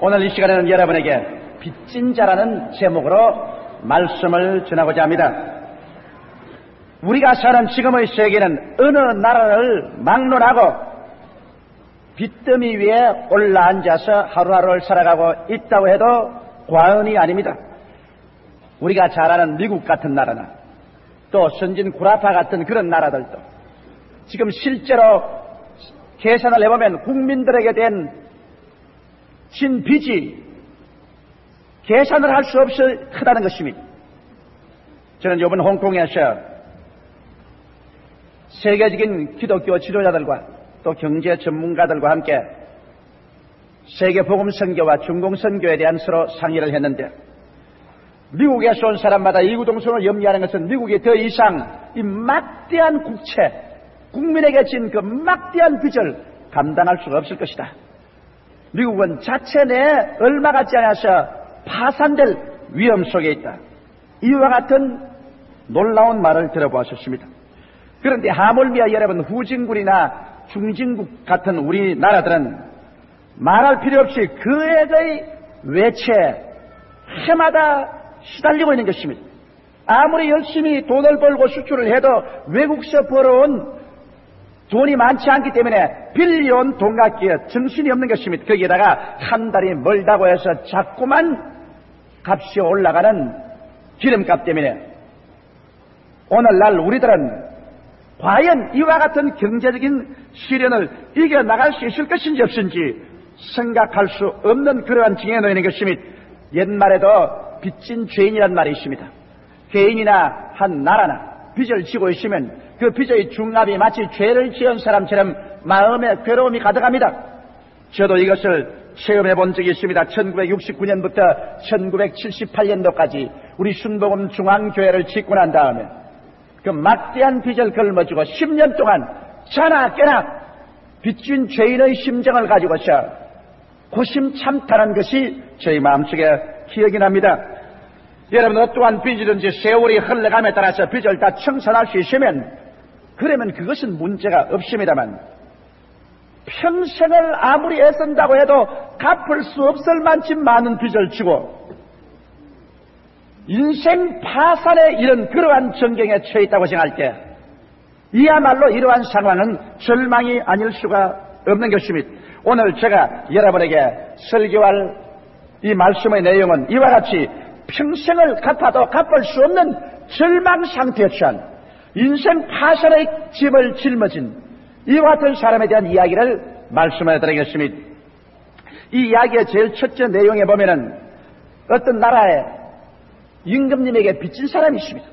오늘 이 시간에는 여러분에게 빚진 자라는 제목으로 말씀을 전하고자 합니다. 우리가 사는 지금의 세계는 어느 나라를 막론하고 빚더미 위에 올라앉아서 하루하루를 살아가고 있다고 해도 과언이 아닙니다. 우리가 잘 아는 미국 같은 나라나 또 선진 구라파 같은 그런 나라들도 지금 실제로 계산을 해보면 국민들에게 된 진 빚이 계산을 할 수 없이 크다는 것입니다. 저는 이번 홍콩에서 세계적인 기독교 지도자들과 또 경제 전문가들과 함께 세계 복음 선교와 중공 선교에 대한 서로 상의를 했는데, 미국에서 온 사람마다 이구동성을 염려하는 것은 미국이 더 이상 이 막대한 국채, 국민에게 진 그 막대한 빚을 감당할 수가 없을 것이다. 미국은 자체 내에 얼마 같지 않아서 파산될 위험 속에 있다. 이와 같은 놀라운 말을 들어보았습니다. 그런데 하물며 여러분, 후진국이나 중진국 같은 우리나라들은 말할 필요 없이 그에의 외채 해마다 시달리고 있는 것입니다. 아무리 열심히 돈을 벌고 수출을 해도 외국에서 벌어온 돈이 많지 않기 때문에 빌려온 돈 갚기에 정신이 없는 것입니다. 거기에다가 한 달이 멀다고 해서 자꾸만 값이 올라가는 기름값 때문에 오늘날 우리들은 과연 이와 같은 경제적인 시련을 이겨나갈 수 있을 것인지 없은지 생각할 수 없는 그러한 징에 놓이는 것입니다. 옛말에도 빚진 죄인이란 말이 있습니다. 개인이나 한 나라나 빚을 지고 있으면 그 빚의 중압이 마치 죄를 지은 사람처럼 마음에 괴로움이 가득합니다. 저도 이것을 체험해 본 적이 있습니다. 1969년부터 1978년도까지 우리 순복음 중앙교회를 짓고 난 다음에 그 막대한 빚을 걸머쥐고 10년 동안 자나 깨나 빚진 죄인의 심정을 가지고서 고심참탄한 것이 저희 마음속에 기억이 납니다. 여러분, 어떠한 빚이든지 세월이 흘러감에 따라서 빚을 다 청산할 수 있으면 그러면 그것은 문제가 없습니다만, 평생을 아무리 애쓴다고 해도 갚을 수 없을 만큼 많은 빚을 지고 인생 파산에 이른 그러한 전경에 처해 있다고 생각할 때 이야말로 이러한 상황은 절망이 아닐 수가 없는 것입니다. 오늘 제가 여러분에게 설교할 이 말씀의 내용은 이와 같이 평생을 갚아도 갚을 수 없는 절망 상태에 처한 인생 파산의 짐을 짊어진 이와 같은 사람에 대한 이야기를 말씀해 드리겠습니다. 이 이야기의 제일 첫째 내용에 보면은 어떤 나라에 임금님에게 빚진 사람이 있습니다.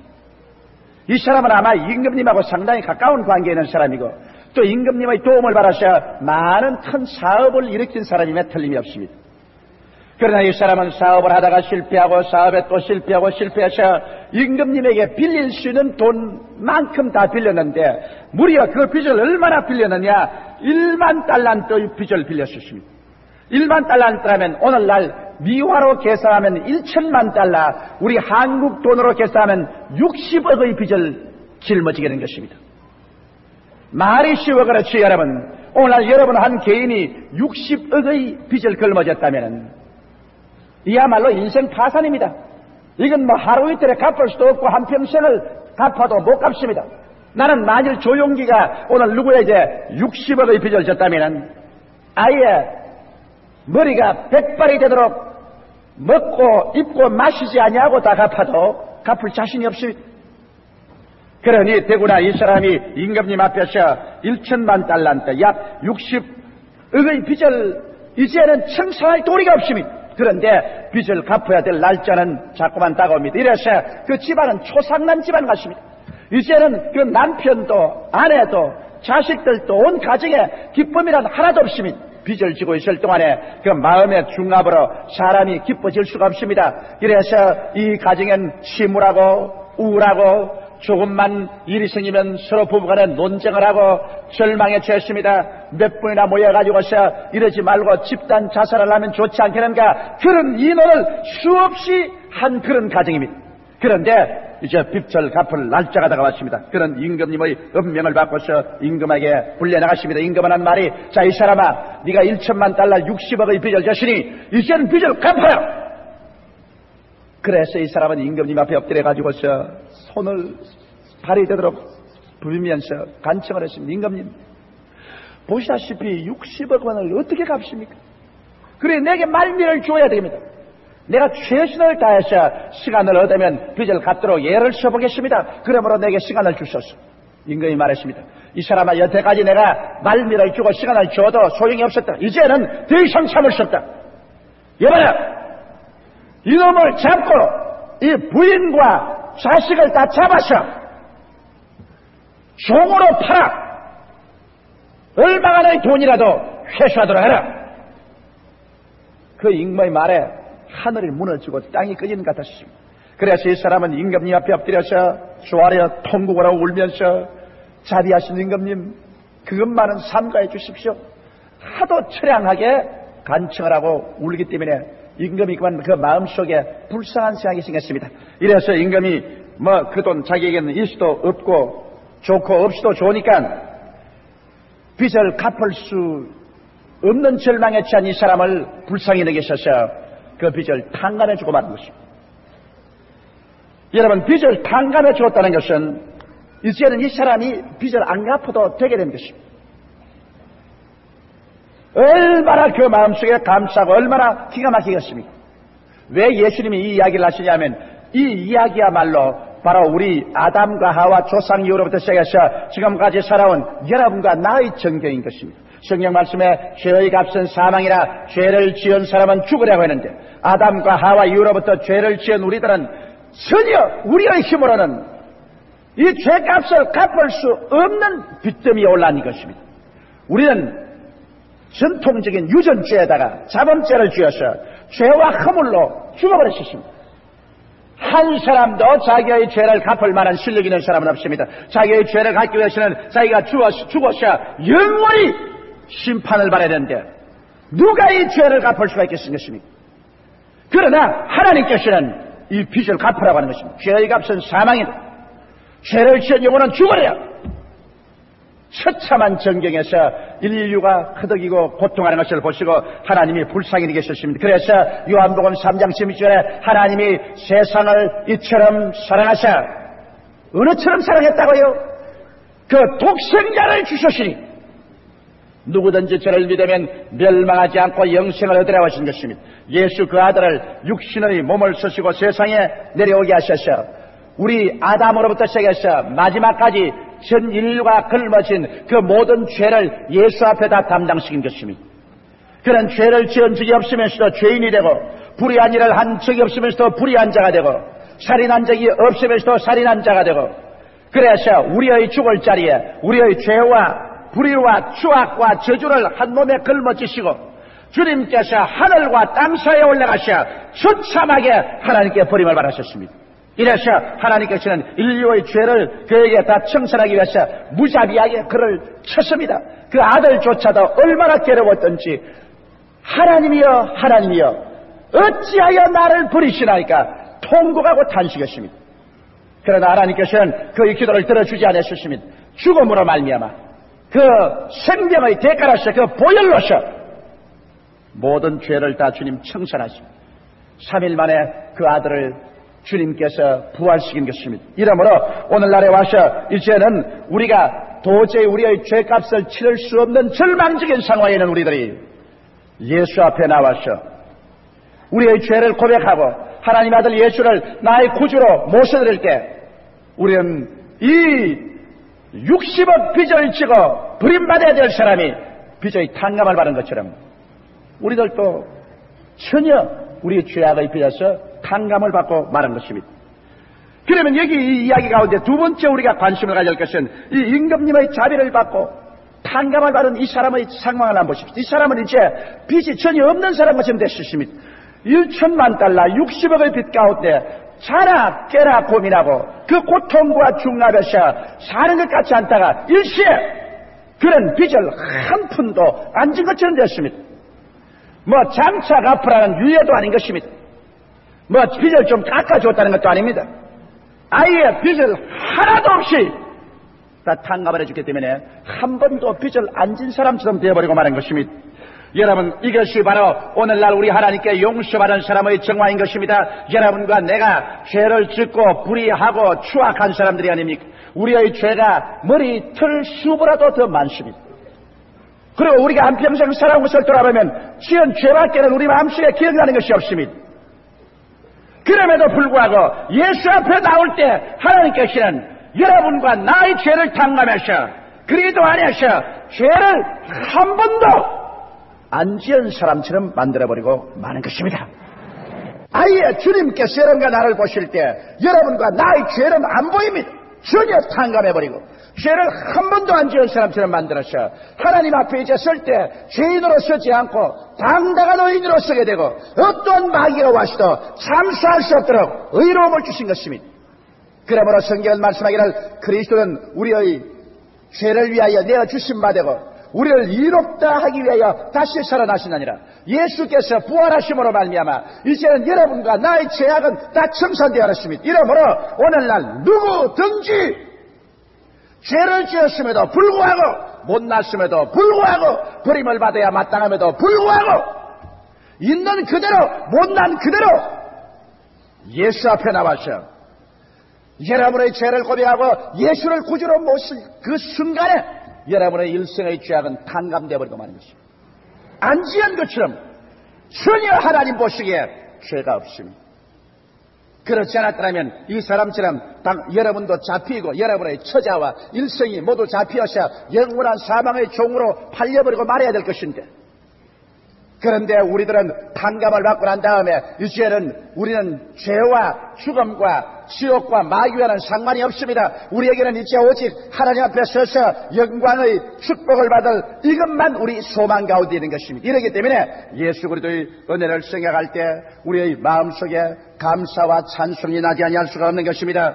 이 사람은 아마 임금님하고 상당히 가까운 관계에 있는 사람이고 또 임금님의 도움을 받아서 많은 큰 사업을 일으킨 사람임에 틀림이 없습니다. 그러나 이 사람은 사업을 하다가 실패하고 사업에 또 실패하고 실패해서 임금님에게 빌릴 수 있는 돈만큼 다 빌렸는데 무려 그 빚을 얼마나 빌렸느냐? 1만 달란트 빚을 빌렸습니다. 1만 달란트라면 오늘날 미화로 계산하면 1천만 달러, 우리 한국 돈으로 계산하면 60억의 빚을 짊어지게 된 것입니다. 말이 쉬워 그렇지 여러분. 오늘날 여러분 한 개인이 60억의 빚을 짊어졌다면 이야말로 인생 파산입니다. 이건 뭐 하루 이틀에 갚을 수도 없고 한평생을 갚아도 못 갚습니다. 나는 만일 조용기가 오늘 누구에게 60억의 빚을 졌다면 아예 머리가 백발이 되도록 먹고 입고 마시지 아니하고 다 갚아도 갚을 자신이 없습니다. 그러니 대구나 이 사람이 임금님 앞에서 1천만 달란트 약 60억의 빚을 이제는 청산할 도리가 없습니다. 그런데 빚을 갚아야 될 날짜는 자꾸만 다가옵니다. 이래서 그 집안은 초상난 집안 같습니다. 이제는 그 남편도 아내도 자식들도 온 가정에 기쁨이란 하나도 없습니다. 빚을 지고 있을 동안에 그 마음의 중압으로 사람이 기뻐질 수가 없습니다. 이래서 이 가정엔 침울하고 우울하고 조금만 일이 생기면 서로 부부간에 논쟁을 하고 절망에 처했습니다. 몇 분이나 모여가지고서 이러지 말고 집단 자살을 하면 좋지 않겠는가, 그런 인원을 수없이 한 그런 가정입니다. 그런데 이제 빚을 갚을 날짜가 다가왔습니다. 그는 임금님의 음명을 받고서 임금에게 불려나갔습니다. 임금은 한 말이, 자, 이 사람아, 네가 1천만 달러 60억의 빚을 졌으니 이제는 빚을 갚아요. 그래서 이 사람은 임금님 앞에 엎드려 가지고서 손을 발이 되도록 부비면서 간청을 했습니다. 임금님, 보시다시피 60억 원을 어떻게 갚습니까? 그래, 내게 말미를 줘야 됩니다. 내가 최선을 다해서 시간을 얻으면 빚을 갚도록 예를 써보겠습니다. 그러므로 내게 시간을 주소서. 임금이 말했습니다. 이 사람아, 여태까지 내가 말미를 주고 시간을 줘도 소용이 없었다. 이제는 더 이상 참을 수 없다. 여봐라, 이놈을 잡고 이 부인과 자식을 다 잡아서 종으로 팔아 얼마간의 돈이라도 회수하도록 해라. 그 임금의 말에 하늘이 무너지고 땅이 꺼지는 것 같았습니다. 그래서 이 사람은 임금님 앞에 엎드려서 조아려 통곡을 하고 울면서, 자비하신 임금님, 그것만은 삼가해 주십시오. 하도 처량하게 간청을 하고 울기 때문에 임금이 그 마음속에 불쌍한 생각이 생겼습니다. 이래서 임금이 그 돈 자기에게는 일수도 없고 좋고 없이도 좋으니까 빚을 갚을 수 없는 절망에 처한 이 사람을 불쌍히 여기셔서 그 빚을 탕감해 주고 마는 것입니다. 여러분, 빚을 탕감해 주었다는 것은 이제는 이 사람이 빚을 안 갚아도 되게 된 것입니다. 얼마나 그 마음속에 감사하고 얼마나 기가 막히겠습니까? 왜 예수님이 이 이야기를 하시냐면, 이 이야기야말로 바로 우리 아담과 하와 조상 이후로부터 시작해서 지금까지 살아온 여러분과 나의 전경인 것입니다. 성경 말씀에 죄의 값은 사망이라 죄를 지은 사람은 죽으라고 했는데, 아담과 하와 이후로부터 죄를 지은 우리들은 전혀 우리의 힘으로는 이 죄값을 갚을 수 없는 빚더미에 올라앉은 것입니다. 우리는 전통적인 유전죄에다가 자범죄를 지어서 죄와 허물로 죽어버렸습니다. 한 사람도 자기의 죄를 갚을 만한 실력 있는 사람은 없습니다. 자기의 죄를 갚기 위해서는 자기가 죽어서 영원히 심판을 받아야 되는데 누가 이 죄를 갚을 수가 있겠습니까? 그러나 하나님께서는 이 빚을 갚으라고 하는 것입니다. 죄의 값은 사망이다. 죄를 지은 영혼은 죽어야. 처참한 전경에서 인류가 허덕이고 고통하는 것을 보시고 하나님이 불쌍히 여기셨습니다. 그래서 요한복음 3장 16절에 하나님이 세상을 이처럼 사랑하사, 어느처럼 사랑했다고요? 그 독생자를 주셨으니 누구든지 저를 믿으면 멸망하지 않고 영생을 얻으라고 하신 것입니다. 예수 그 아들을 육신의 몸을 쓰시고 세상에 내려오게 하셔서 우리 아담으로부터 시작해서 마지막까지 전 인류가 걸머진 그 모든 죄를 예수 앞에 다 담당시킨 것입니다. 그런 죄를 지은 적이 없으면서도 죄인이 되고, 불의한 일을 한 적이 없으면서도 불의한 자가 되고, 살인한 적이 없으면서도 살인한 자가 되고, 그래서 우리의 죽을 자리에 우리의 죄와 불의와 추악과 저주를 한 몸에 걸머지시고 주님께서 하늘과 땅 사이에 올라가셔 처참하게 하나님께 버림을 받으셨습니다. 이래서 하나님께서는 인류의 죄를 그에게 다 청산하기 위해서 무자비하게 그를 쳤습니다. 그 아들조차도 얼마나 괴로웠던지, 하나님이여 하나님이여 어찌하여 나를 버리시나이까 통곡하고 탄식했습니다. 그러나 하나님께서는 그의 기도를 들어주지 않으셨습니다. 죽음으로 말미암아 그 생명의 대가로서 그 보혈로서 모든 죄를 다 주님 청산하십니다. 3일 만에 그 아들을 주님께서 부활시킨 것입니다. 이러므로 오늘날에 와서 이제는 우리가 도저히 우리의 죄값을 치를 수 없는 절망적인 상황에 있는 우리들이 예수 앞에 나와서 우리의 죄를 고백하고 하나님 아들 예수를 나의 구주로 모셔드릴 때 우리는 이 60억 빚을 지고 버림받아야 될 사람이 빚의 탕감을 받은 것처럼 우리들도 전혀 우리의 죄악의 빚에서 탕감을 받고 말한 것입니다. 그러면 여기 이 이야기 가운데 두 번째 우리가 관심을 가질 것은 이 임금님의 자비를 받고 탕감을 받은 이 사람의 상황을 한번 보십시오. 이 사람은 이제 빚이 전혀 없는 사람같이 됐습니다. 1천만 달러 60억의 빚 가운데 자나 깨나 고민하고 그 고통과 중압에서 사는 것 같지 않다가 일시에 그런 빚을 한 푼도 안 진 것처럼 됐습니다. 장차 갚으라는 유예도 아닌 것입니다. 빚을 좀 깎아줬다는 것도 아닙니다. 아예 빚을 하나도 없이 다 탕감을 해줬기 때문에 한 번도 빚을 안 진 사람처럼 되어버리고 마는 것입니다. 여러분, 이것이 바로 오늘날 우리 하나님께 용서받은 사람의 정화인 것입니다. 여러분과 내가 죄를 짓고 불의하고 추악한 사람들이 아닙니까? 우리의 죄가 머리털 수보라도 더 많습니다. 그리고 우리가 한평생 살아온 것을 돌아보면 지은 죄밖에는 우리 마음속에 기억나는 것이 없습니다. 그럼에도 불구하고 예수 앞에 나올 때 하나님께서는 여러분과 나의 죄를 탕감하셔 그리도 아니하셔 죄를 한 번도 안 지은 사람처럼 만들어버리고 마는 것입니다. 아예 주님께서 여러분과 나를 보실 때 여러분과 나의 죄는 안 보입니다. 전혀 탕감해버리고 죄를 한 번도 안 지은 사람처럼 만들어서 하나님 앞에 이제 설 때 죄인으로 서지 않고 당당한 의인으로 서게 되고 어떠한 마귀가 와서도 참수할 수 없도록 의로움을 주신 것입니다. 그러므로 성경은 말씀하기를 그리스도는 우리의 죄를 위하여 내어주신 바 되고 우리를 이롭다 하기 위하여 다시 살아나시느니라. 예수께서 부활하심으로 말미암아 이제는 여러분과 나의 죄악은 다 청산되었습니다. 이러므로 오늘날 누구든지 죄를 지었음에도 불구하고 못났음에도 불구하고 버림을 받아야 마땅함에도 불구하고 있는 그대로 못난 그대로 예수 앞에 나와서 여러분의 죄를 고백하고 예수를 구주로 모실 그 순간에 여러분의 일생의 죄악은 탕감되어 버리고 마는 것입니다. 안 지은 것처럼 전혀 하나님 보시기에 죄가 없습니다. 그렇지 않았더라면 이 사람처럼 여러분도 잡히고 여러분의 처자와 일생이 모두 잡히어서 영원한 사망의 종으로 팔려버리고 말아야 될 것인데, 그런데 우리들은 탕감을 받고 난 다음에 이제는 우리는 죄와 죽음과 지옥과 마귀와는 상관이 없습니다. 우리에게는 이제 오직 하나님 앞에 서서 영광의 축복을 받을 이것만 우리 소망 가운데 있는 것입니다. 이러기 때문에 예수 그리스도의 은혜를 생각할 때 우리의 마음속에 감사와 찬송이 나지 아니할 수가 없는 것입니다.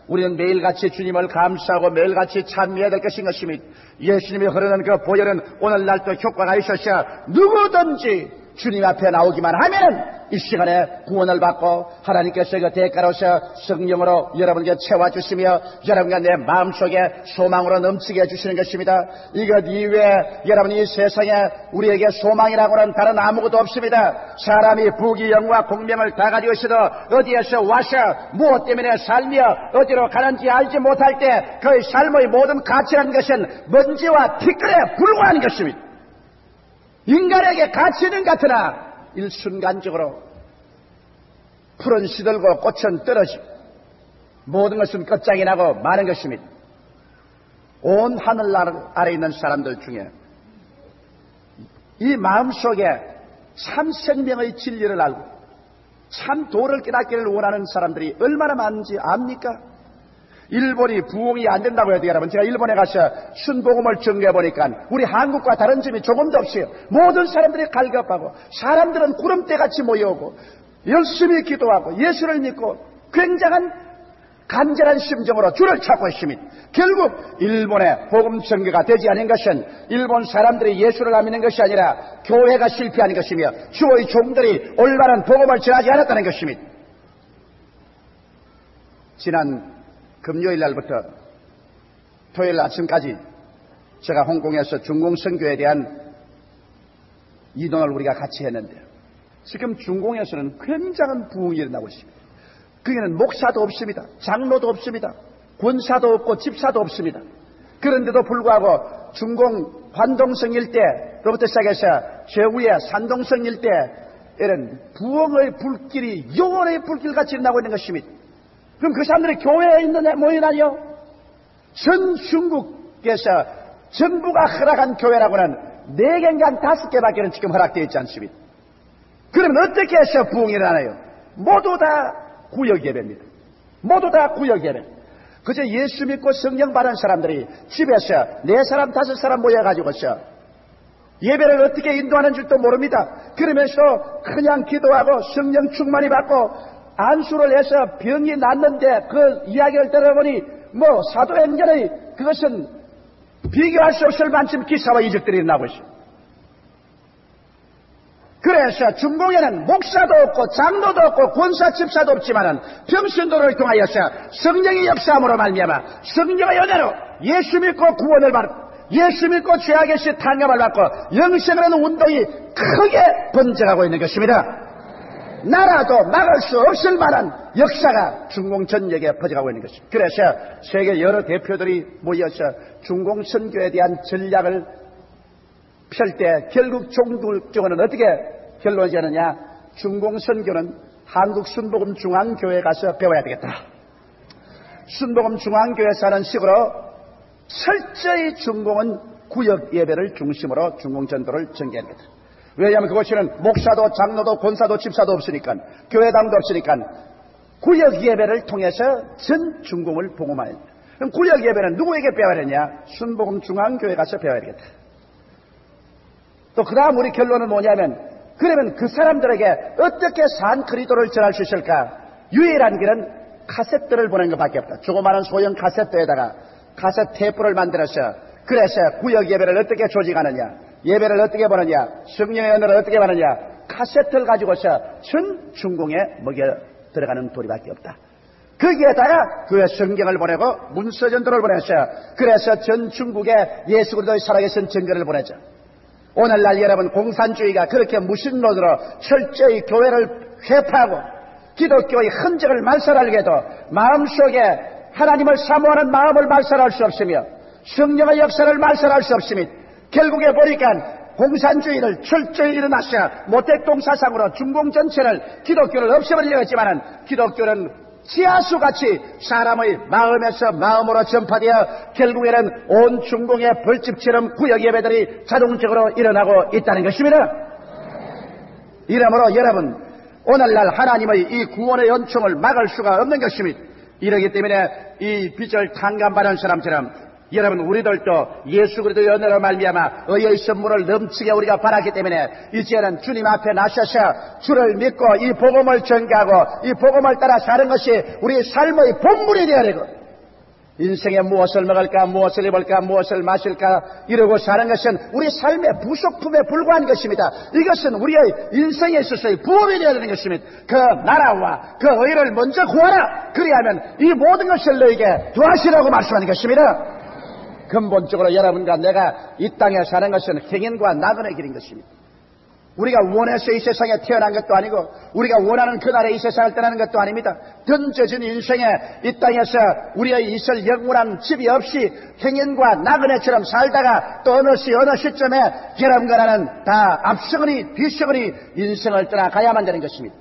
우리는 매일같이 주님을 감사하고 매일같이 찬미해야 될 것인 것입니다. 예수님이 흐르는 그 보혈은 오늘날도 효과가 있어서 누구든지 주님 앞에 나오기만 하면 이 시간에 구원을 받고 하나님께서 그 대가로서 성령으로 여러분께 채워주시며 여러분과 내 마음속에 소망으로 넘치게 해주시는 것입니다. 이것 이외에 여러분 이 세상에 우리에게 소망이라고는 다른 아무것도 없습니다. 사람이 부귀 영화 공명을 다 가지고 있어도 어디에서 와서 무엇 때문에 살며 어디로 가는지 알지 못할 때 그의 삶의 모든 가치라는 것은 먼지와 티끌에 불과한 것입니다. 인간에게 가치는 같으나 일순간적으로 풀은 시들고 꽃은 떨어지고 모든 것은 끝장이 나고 마는 것입니다. 온 하늘 아래 있는 사람들 중에 이 마음속에 참 생명의 진리를 알고 참 도를 깨닫기를 원하는 사람들이 얼마나 많은지 압니까? 일본이 부흥이 안 된다고 해도 여러분, 제가 일본에 가서 순복음을 전개해 보니까 우리 한국과 다른 점이 조금도 없어요. 모든 사람들이 갈급하고 사람들은 구름대같이 모여오고 열심히 기도하고 예수를 믿고 굉장한 간절한 심정으로 주를 찾고 있습니다. 결국 일본의 복음 전개가 되지 않은 것은 일본 사람들이 예수를 안 믿는 것이 아니라 교회가 실패하는 것이며 주의 종들이 올바른 복음을 전하지 않았다는 것입니다. 지난 금요일 날부터 토요일 아침까지 제가 홍콩에서 중공선교에 대한 이동을 우리가 같이 했는데, 지금 중공에서는 굉장한 부흥이 일어나고 있습니다. 거기는 목사도 없습니다. 장로도 없습니다. 권사도 없고 집사도 없습니다. 그런데도 불구하고 중공 환동성 일대로부터 시작해서 제후의 산동성 일대에는 부흥의 불길이 영원의 불길같이 일어나고 있는 것입니다. 그럼 그 사람들이 교회에 모이나요? 전 중국에서 정부가 허락한 교회라고는 4개인가 5개밖에 지금 허락되어 있지 않습니다. 그러면 어떻게 해서 부흥이 일어나요? 모두 다 구역 예배입니다. 모두 다 구역 예배. 그저 예수 믿고 성령 받은 사람들이 집에서 4사람 5사람 모여가지고서 예배를 어떻게 인도하는 줄도 모릅니다. 그러면서 그냥 기도하고 성령 충만히 받고 안수를 해서 병이 낫는데 그 이야기를 들어보니 사도행전의 그것은 비교할 수 없을 만큼 기사와 이적들이 나오고 있어요. 그래서 중공에는 목사도 없고 장로도 없고 권사 집사도 없지만은 평신도를 통하여서 성령의 역사함으로 말미암아 성령의 연애로 예수 믿고 구원을 받고 예수 믿고 죄악의 시 탄감을 받고 영생을 하는 운동이 크게 번져가고 있는 것입니다. 나라도 막을 수 없을 만한 역사가 중공 전역에 퍼져가고 있는 것입니다. 그래서 세계 여러 대표들이 모여서 중공 선교에 대한 전략을 펼 때 결국 종교는 어떻게 결론이 되느냐? 중공 선교는 한국 순복음 중앙교회 가서 배워야 되겠다. 순복음 중앙교회에서 하는 식으로 철저히 중공은 구역 예배를 중심으로 중공 전도를 전개해야 되겠다. 왜냐하면 그것에는 목사도 장로도 권사도 집사도 없으니까, 교회당도 없으니까 구역 예배를 통해서 전 중공을 복음화해야 된다. 그럼 구역 예배는 누구에게 배워야 되냐? 순복음 중앙교회 가서 배워야 되겠다. 또 그 다음 우리 결론은 뭐냐면, 그러면 그 사람들에게 어떻게 산 그리스도를 전할 수 있을까? 유일한 길은 카세트를 보내는 것밖에 없다. 조그마한 소형 카세트에다가 카세트 테이프를 만들어서, 그래서 구역 예배를 어떻게 조직하느냐, 예배를 어떻게 보느냐, 성령의 은혜를 어떻게 받느냐, 카세트를 가지고서 전 중공에 먹여 들어가는 도리밖에 없다. 거기에다가 그의 성경을 보내고 문서전도를 보내서, 그래서 전 중국에 예수 그리스도의 살아계신 증거를 보내죠. 오늘날 여러분, 공산주의가 그렇게 무신론으로 철저히 교회를 회파하고 기독교의 흔적을 말살하게 해도 마음속에 하나님을 사모하는 마음을 말살할 수 없으며 성령의 역사를 말살할 수 없으며 결국에 보니까 공산주의를 철저히 일어나서 모택동 사상으로 중공 전체를 기독교를 없애버리려고 했지만은 기독교는 지하수같이 사람의 마음에서 마음으로 전파되어 결국에는 온 중공의 벌집처럼 구역 예배들이 자동적으로 일어나고 있다는 것입니다. 이러므로 여러분, 오늘날 하나님의 이 구원의 연총을 막을 수가 없는 것입니다. 이러기 때문에 이 빚을 탕감받은 사람처럼 여러분, 우리들도 예수 그리스도의 은혜로 말미암아 의의 선물을 넘치게 우리가 받았기 때문에 이제는 주님 앞에 나서서 주를 믿고 이 복음을 전가하고 이 복음을 따라 사는 것이 우리 삶의 본분이 되어야 되고, 인생에 무엇을 먹을까, 무엇을 입을까, 무엇을 마실까 이러고 사는 것은 우리 삶의 부속품에 불과한 것입니다. 이것은 우리의 인생에 있어서의 부업이 되어야 되는 것입니다. 그 나라와 그 의를 먼저 구하라. 그리하면 이 모든 것을 너에게 더하시라고 말씀하는 것입니다. 근본적으로 여러분과 내가 이 땅에 사는 것은 행인과 나그네 길인 것입니다. 우리가 원해서 이 세상에 태어난 것도 아니고 우리가 원하는 그날에 이 세상을 떠나는 것도 아닙니다. 던져진 인생에 이 땅에서 우리의 있을 영원한 집이 없이 행인과 나그네처럼 살다가 또 어느 시점에 여러분과 나는 다 앞서거니 뒤서거니 인생을 떠나가야만 되는 것입니다.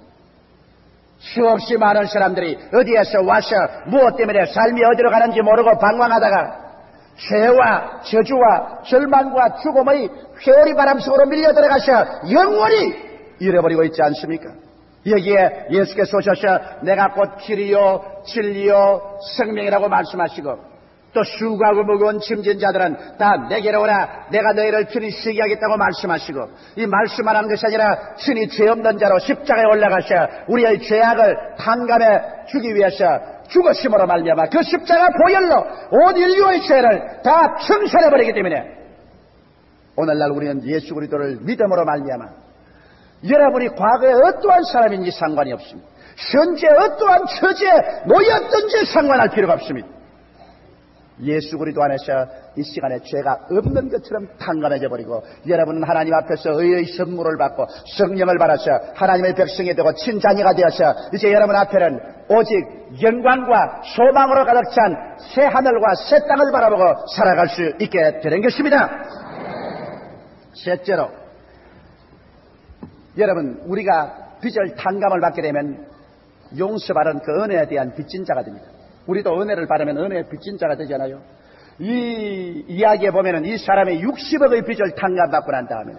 수없이 많은 사람들이 어디에서 와서 무엇 때문에 삶이 어디로 가는지 모르고 방황하다가 죄와 저주와 절망과 죽음의 회오리 바람 속으로 밀려 들어가서 영원히 잃어버리고 있지 않습니까? 여기에 예수께서 오셔서 내가 곧 길이요 진리요 생명이라고 말씀하시고, 또 수고하고 무거운 짐진 자들은 다 내게로 오라, 내가 너희를 편히 쉬게 하겠다고 말씀하시고, 이 말씀만 하는 것이 아니라 친히 죄 없는 자로 십자가에 올라가셔 우리의 죄악을 탕감해 주기 위해서 죽으심으로 말미암아 그 십자가 보혈로 온 인류의 죄를 다 청산해버리기 때문에 오늘날 우리는 예수 그리스도를 믿음으로 말미암아 여러분이 과거에 어떠한 사람인지 상관이 없습니다. 현재 어떠한 처지에 놓였든지 상관할 필요가 없습니다. 예수 그리스도 안에서 이 시간에 죄가 없는 것처럼 탕감해져 버리고 여러분은 하나님 앞에서 의의 선물을 받고 성령을 받아서 하나님의 백성이 되고 친자녀가 되어서 이제 여러분 앞에는 오직 영광과 소망으로 가득 찬 새 하늘과 새 땅을 바라보고 살아갈 수 있게 되는 것입니다. 셋째로, 여러분, 우리가 빚을 탕감을 받게 되면 용서받은 그 은혜에 대한 빚진 자가 됩니다. 우리도 은혜를 받으면 은혜의 빚진 자가 되잖아요. 이 이야기에 보면은 이 사람이 60억의 빚을 탕감받고 난 다음에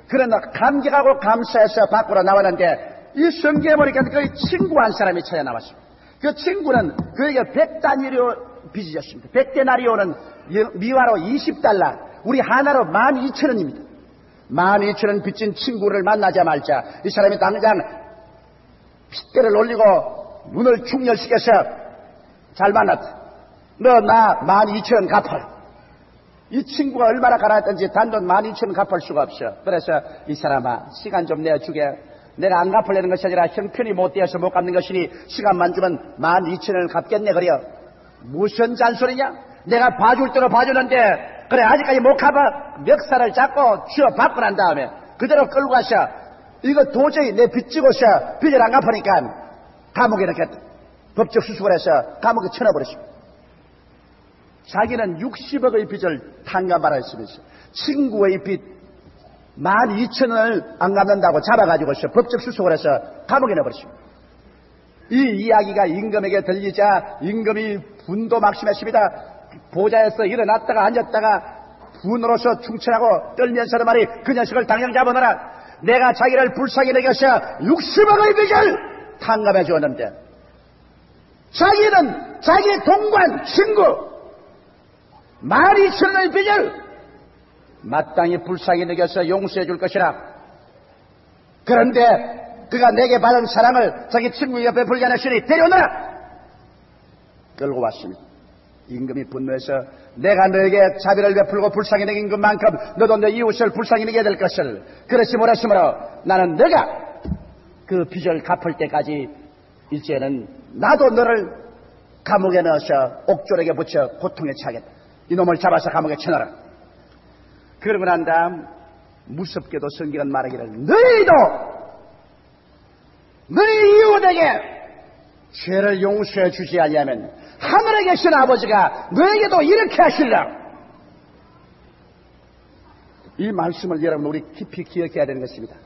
그러나 감격하고 감사해서 밖으로 나왔는데 이 성경에 보니까 그의 친구 한 사람이 찾아 나왔습니다. 그 친구는 그에게 100다니리오 빚이 졌습니다. 100데나리오는 미화로 20달러, 우리 하나로 12,000원입니다. 12,000원 빚진 친구를 만나자마자 이 사람이 당장 핏대를 올리고 눈을 충혈시켜서 잘 만났다. 너 나 12,000원 갚아. 이 친구가 얼마나 가난했던지 단돈 12,000원 갚을 수가 없어. 그래서 이 사람아, 시간 좀 내주게. 내가 안 갚으려는 것이 아니라 형편이 못 되어서 못 갚는 것이니 시간만 주면 12,000원을 갚겠네. 그래요. 무슨 잔소리냐? 내가 봐줄 대로 봐주는데 그래 아직까지 못 갚아. 멱살을 잡고 쥐어받고 난 다음에 그대로 끌고 가셔. 이거 도저히 내 빚지고서 빚을 안 갚으니까 감옥에 이렇게 법적 수습을 해서 감옥에 쳐넣어버렸습니다. 자기는 60억의 빚을 탕감받았으면서 친구의 빚 12,000원을 안 갚는다고 잡아가지고서 법적 수속을 해서 감옥에 넣어버렸습니다. 이 이야기가 임금에게 들리자 임금이 분도 막심했습니다. 보좌에서 일어났다가 앉았다가 분으로서 충천하고 떨면서 말이 그 녀석을 당장 잡아놓으라. 내가 자기를 불쌍히 여겨서 60억의 빚을 탕감해 주었는데 자기는 자기 동관 친구 12,000원의 빚을 마땅히 불쌍히 여겨서 용서해 줄 것이라. 그런데 그가 내게 받은 사랑을 자기 친구에게 베풀지 않았으니 데려오너라. 끌고 왔습니다. 임금이 분노해서 내가 너에게 자비를 베풀고 불쌍히 여긴 것만큼 너도 내 이웃을 불쌍히 여겨야 될 것을 그렇지 못했으므로 나는 너가 그 빚을 갚을 때까지 이제는 나도 너를 감옥에 넣어서 옥졸에게 붙여 고통에 처하겠다. 이놈을 잡아서 감옥에 쳐넣어라. 그러고 난 다음 무섭게도 성경은 말하기를 너희도 너희 이웃에게 죄를 용서해 주지 아니하면 하늘에 계신 아버지가 너에게도 이렇게 하실라. 이 말씀을 여러분 우리 깊이 기억해야 되는 것입니다.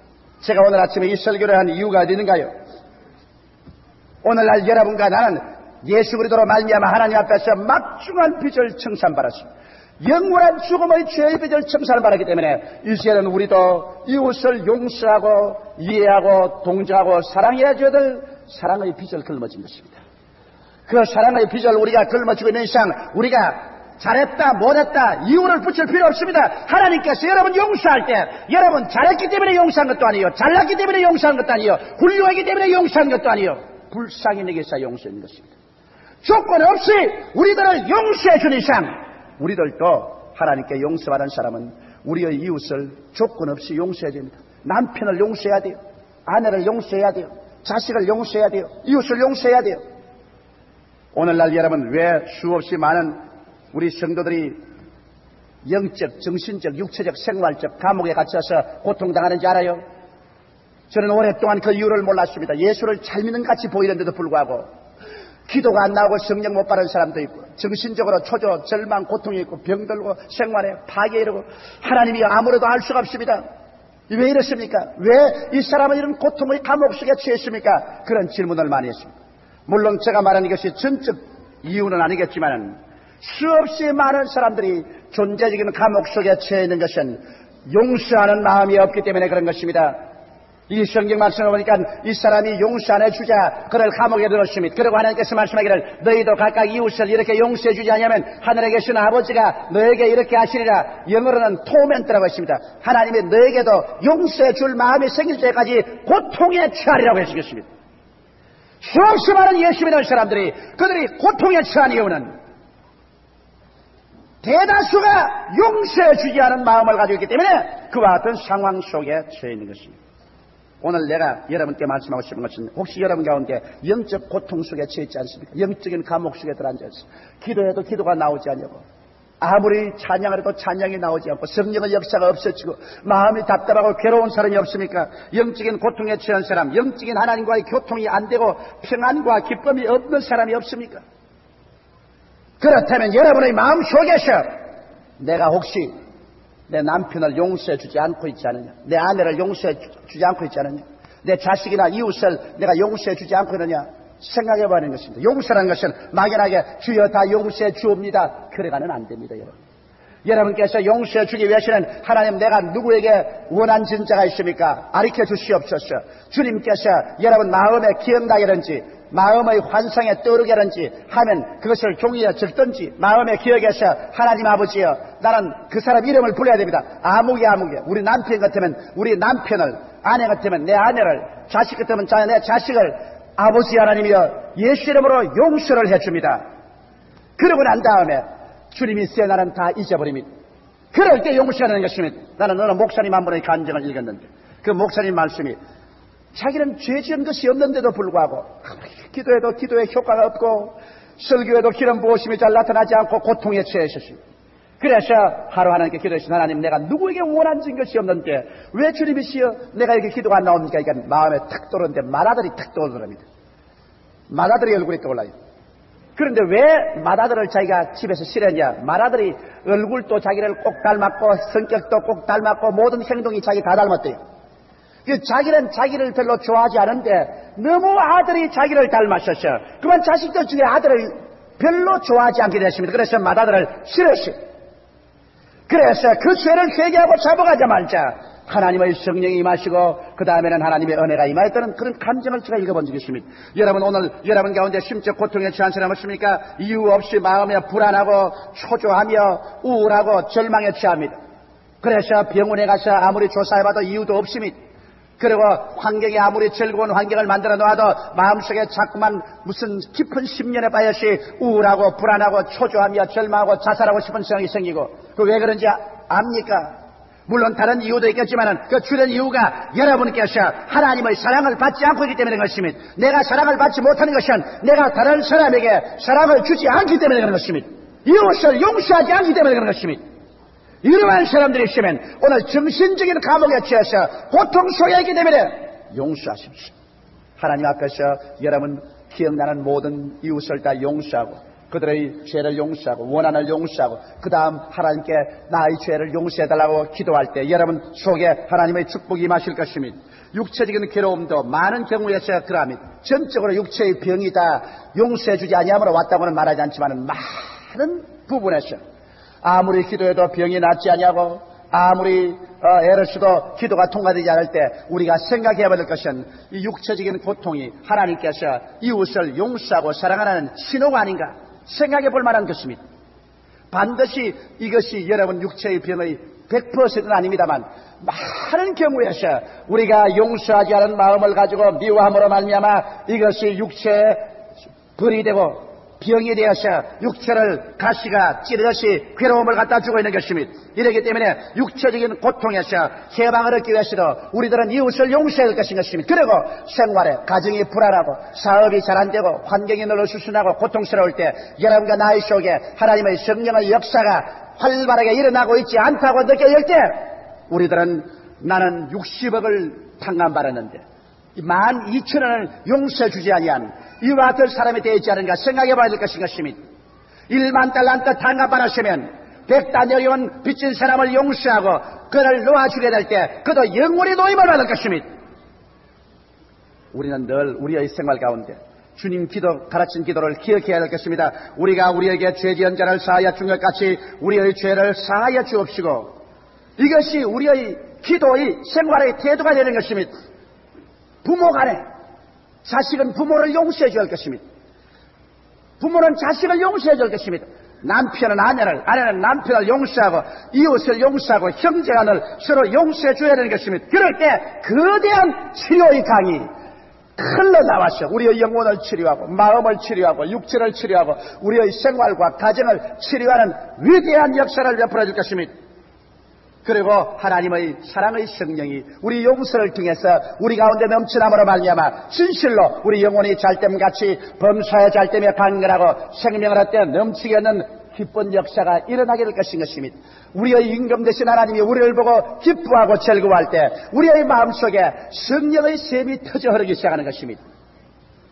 제가 오늘 아침에 이 설교를 한 이유가 어디 있는가요? 오늘날 여러분과 나는 예수 그리스도로 말미암아 하나님 앞에서 막중한 빚을 청산받았습니다. 영원한 죽음의 죄의 빚을 청산받았기 때문에 이제는 우리도 이웃을 용서하고 이해하고 동정하고 사랑해야 될 사랑의 빚을 걸머진 것입니다. 그 사랑의 빚을 우리가 걸머지고 있는 이상 우리가 잘했다 못했다 이유를 붙일 필요 없습니다. 하나님께서 여러분 용서할 때 여러분 잘했기 때문에 용서한 것도 아니에요. 잘났기 때문에 용서한 것도 아니에요. 훌륭하기 때문에 용서한 것도 아니에요. 불쌍히 여기서 용서하는 것입니다. 조건 없이 우리들을 용서해 준 이상 우리들도 하나님께 용서받은 사람은 우리의 이웃을 조건 없이 용서해야 됩니다. 남편을 용서해야 돼요. 아내를 용서해야 돼요. 자식을 용서해야 돼요. 이웃을 용서해야 돼요. 오늘날 여러분 왜 수없이 많은 우리 성도들이 영적, 정신적, 육체적, 생활적 감옥에 갇혀서 고통당하는지 알아요? 저는 오랫동안 그 이유를 몰랐습니다. 예수를 잘 믿는 같이 보이는데도 불구하고 기도가 안 나오고 성령 못 받은 사람도 있고 정신적으로 초조, 절망, 고통이 있고 병들고 생활에 파괴 이르고 하나님이 아무래도 알 수가 없습니다. 왜 이렇습니까? 왜 이 사람은 이런 고통의 감옥 속에 처했습니까? 그런 질문을 많이 했습니다. 물론 제가 말하는 것이 전적 이유는 아니겠지만 수없이 많은 사람들이 존재적인 감옥 속에 처해 있는 것은 용서하는 마음이 없기 때문에 그런 것입니다. 이 성경 말씀을 보니까 이 사람이 용서 안 해주자 그를 감옥에 넣었습니다. 그리고 하나님께서 말씀하기를 너희도 각각 이웃을 이렇게 용서해 주지 않으면 하늘에 계신 아버지가 너에게 이렇게 하시리라. 영어로는 토멘트라고 했습니다. 하나님이 너에게도 용서해 줄 마음이 생길 때까지 고통에 처하리라고 했습니다. 수없이 많은 예수 믿는 사람들이 그들이 고통에 처한 이유는 대다수가 용서해 주지 않은 마음을 가지고 있기 때문에 그와 같은 상황 속에 처해 있는 것입니다. 오늘 내가 여러분께 말씀하고 싶은 것은 혹시 여러분 가운데 영적 고통 속에 처해 있지 않습니까? 영적인 감옥 속에 들어앉아 있습니다. 기도해도 기도가 나오지 않냐고 아무리 찬양을 해도 찬양이 나오지 않고 성령의 역사가 없어지고 마음이 답답하고 괴로운 사람이 없습니까? 영적인 고통에 처한 사람, 영적인 하나님과의 교통이 안 되고 평안과 기쁨이 없는 사람이 없습니까? 그렇다면 여러분의 마음 속에서 내가 혹시 내 남편을 용서해 주지 않고 있지 않느냐, 내 아내를 용서해 주지 않고 있지 않느냐, 내 자식이나 이웃을 내가 용서해 주지 않고 있느냐 생각해 보는 것입니다. 용서라는 것은 막연하게 주여 다 용서해 주옵니다 그래가는 안 됩니다. 여러분께서 용서해 주기 위해서는 하나님 내가 누구에게 원한 진자가 있습니까? 가르쳐 주시옵소서. 주님께서 여러분 마음에 기억나게 하든지 마음의 환상에 떠오르게 하든지 하면 그것을 종이에 적든지 마음의 기억에서 하나님 아버지여 나는 그 사람 이름을 불러야 됩니다. 아무개 우리 남편 같으면 우리 남편을, 아내 같으면 내 아내를, 자식 같으면 내 자식을 아버지 하나님이여 예수 이름으로 용서를 해줍니다. 그러고 난 다음에 주님이 쓰여 나는 다 잊어버립니다. 그럴 때 용서하는 것입니다. 나는 어느 목사님 한 분의 간증을 읽었는데 그 목사님 말씀이 자기는 죄 지은 것이 없는데도 불구하고 기도해도 기도에 효과가 없고 설교에도 기름 부으심이 잘 나타나지 않고 고통에 처해 있었습니다. 그래서 하루 하나님께 기도했습니다. 하나님, 내가 누구에게 원한 것이 없는데 왜 주님이시여 내가 이렇게 기도가 안 나옵니까? 이게 마음에 탁 떠오르는데 맏아들이 탁 떠오르랍니다. 맏아들이 얼굴이 떠올라요. 그런데 왜 맏아들을 자기가 집에서 싫어했냐? 맏아들이 얼굴도 자기를 꼭 닮았고 성격도 꼭 닮았고 모든 행동이 자기 다 닮았대요. 자기는 자기를 별로 좋아하지 않은데 너무 아들이 자기를 닮았었어. 그만 자식들 중에 아들을 별로 좋아하지 않게 됐습니다. 그래서 맏아들을 싫어했어요. 그래서 그 죄를 회개하고 잡아가자마자 하나님의 성령이 임하시고 그 다음에는 하나님의 은혜가 임하였다는 그런 감정을 제가 읽어본 적이 있습니다. 여러분, 오늘 여러분 가운데 심적 고통에 처한 사람 없습니까? 이유 없이 마음에 불안하고 초조하며 우울하고 절망에 처합니다. 그래서 병원에 가서 아무리 조사해봐도 이유도 없습니다. 그리고 환경이 아무리 즐거운 환경을 만들어 놓아도 마음속에 자꾸만 무슨 깊은 심년에 빠여시 우울하고 불안하고 초조하며 절망하고 자살하고 싶은 생각이 생기고 그 왜 그런지 압니까? 물론 다른 이유도 있겠지만 그 주된 이유가 여러분께서 하나님의 사랑을 받지 않고 있기 때문에 그런 것입니다. 내가 사랑을 받지 못하는 것은 내가 다른 사람에게 사랑을 주지 않기 때문에 그런 것입니다. 이웃을 용서하지 않기 때문에 그런 것입니다. 이러한 사람들이 있으면 오늘 정신적인 감옥에 처해서 고통 속에 있기 때문에 용서하십시오. 하나님 앞에서 여러분 기억나는 모든 이웃을 다 용서하고 그들의 죄를 용서하고 원한을 용서하고 그 다음 하나님께 나의 죄를 용서해달라고 기도할 때 여러분 속에 하나님의 축복이 임하실 것입니다. 육체적인 괴로움도 많은 경우에서 그러합니다. 전적으로 육체의 병이 다 용서해주지 아니함으로 왔다고는 말하지 않지만 많은 부분에서 아무리 기도해도 병이 낫지 아니하고 아무리 애를 써도 기도가 통과되지 않을 때 우리가 생각해야 될 것은 이 육체적인 고통이 하나님께서 이웃을 용서하고 사랑하는 신호가 아닌가 생각해 볼 만한 것입니다. 반드시 이것이 여러분 육체의 병의 100%는 아닙니다만 많은 경우에서 우리가 용서하지 않은 마음을 가지고 미워함으로 말미암아 이것이 육체의 벌이 되고 병이 되어서 육체를 가시가 찌르듯이 괴로움을 갖다 주고 있는 것입니다. 이렇기 때문에 육체적인 고통에서 해방을 얻기 위해서도 우리들은 이웃을 용서해야 할 것인 것입니다. 그리고 생활에 가정이 불안하고 사업이 잘 안 되고 환경이 늘 어수선하고 고통스러울 때 여러분과 나의 속에 하나님의 성령의 역사가 활발하게 일어나고 있지 않다고 느껴질 때 우리들은 나는 60억을 탕감받았는데 12,000원을 용서해 주지 아니한 이와 같은 사람이 되지 않은가 생각해 봐야 될 것인 것입니다. 1만 달란트 탕감받았으면 100단여리원 빚진 사람을 용서하고 그를 놓아주게 될 때 그도 영원히 노임을 받을 것입니다. 우리는 늘 우리의 생활 가운데 주님 가르친 기도를 기억해야 할 것입니다. 우리가 우리에게 죄 지은 자를 사하여 준 것 같이 우리의 죄를 사하여 주옵시고 이것이 우리의 기도의 생활의 태도가 되는 것입니다. 부모 간에 자식은 부모를 용서해 줄 것입니다. 부모는 자식을 용서해 줄 것입니다. 남편은 아내를, 아내는 남편을 용서하고 이웃을 용서하고 형제간을 서로 용서해 줘야 되는 것입니다. 그럴 때 거대한 치료의 강이 흘러나와서 우리의 영혼을 치료하고 마음을 치료하고 육체를 치료하고 우리의 생활과 가정을 치료하는 위대한 역사를 베풀어 줄 것입니다. 그리고 하나님의 사랑의 성령이 우리 용서를 통해서 우리 가운데 넘쳐남으로 말미암아 진실로 우리 영혼이 잘됨같이 범사의 잘됨에 강건하고 생명을 얻되 넘치게 하는 기쁜 역사가 일어나게 될 것인 것입니다. 우리의 임금 되신 하나님이 우리를 보고 기뻐하고 즐거워할 때 우리의 마음속에 성령의 샘이 터져 흐르기 시작하는 것입니다.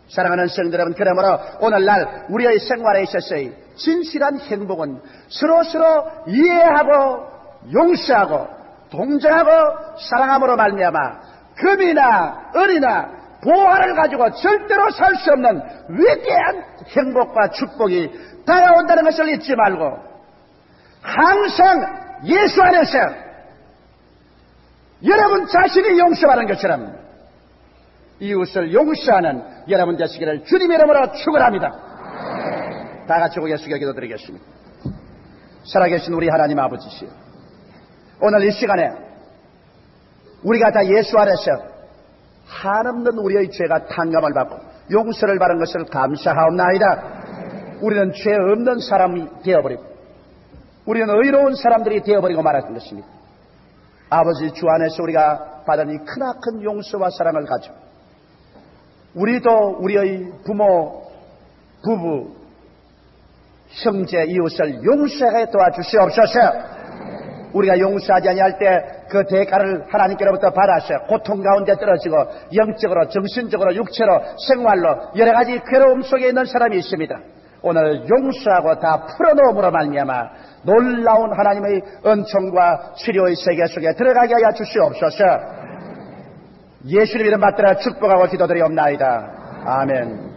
사랑하는 성도 여러분, 그러므로 오늘날 우리의 생활에 있어서의 진실한 행복은 서로서로 이해하고 용서하고 동정하고 사랑함으로 말미암아 금이나 은이나 보화를 가지고 절대로 살 수 없는 위대한 행복과 축복이 다가온다는 것을 잊지 말고 항상 예수 안에서 여러분 자신이 용서하는 것처럼 이웃을 용서하는 여러분 되시기를 주님의 이름으로 축원합니다. 다 같이 고개 숙여 기도드리겠습니다. 살아계신 우리 하나님 아버지시여, 오늘 이 시간에 우리가 다 예수 안에서 한없는 우리의 죄가 탕감을 받고 용서를 받은 것을 감사하옵나이다. 우리는 죄 없는 사람이 되어버리고 우리는 의로운 사람들이 되어버리고 말았던 것입니다. 아버지 주 안에서 우리가 받은 이 크나큰 용서와 사랑을 가지고 우리도 우리의 부모, 부부, 형제, 이웃을 용서하게 도와주시옵소서. 우리가 용서하지 아니할 때 그 대가를 하나님께로부터 받아서 고통 가운데 떨어지고 영적으로, 정신적으로, 육체로, 생활로 여러 가지 괴로움 속에 있는 사람이 있습니다. 오늘 용서하고 다 풀어놓음으로 말미암아 놀라운 하나님의 은총과 치료의 세계 속에 들어가게 하여 주시옵소서. 예수님 이름 받들어 축복하고 기도드리옵나이다. 아멘.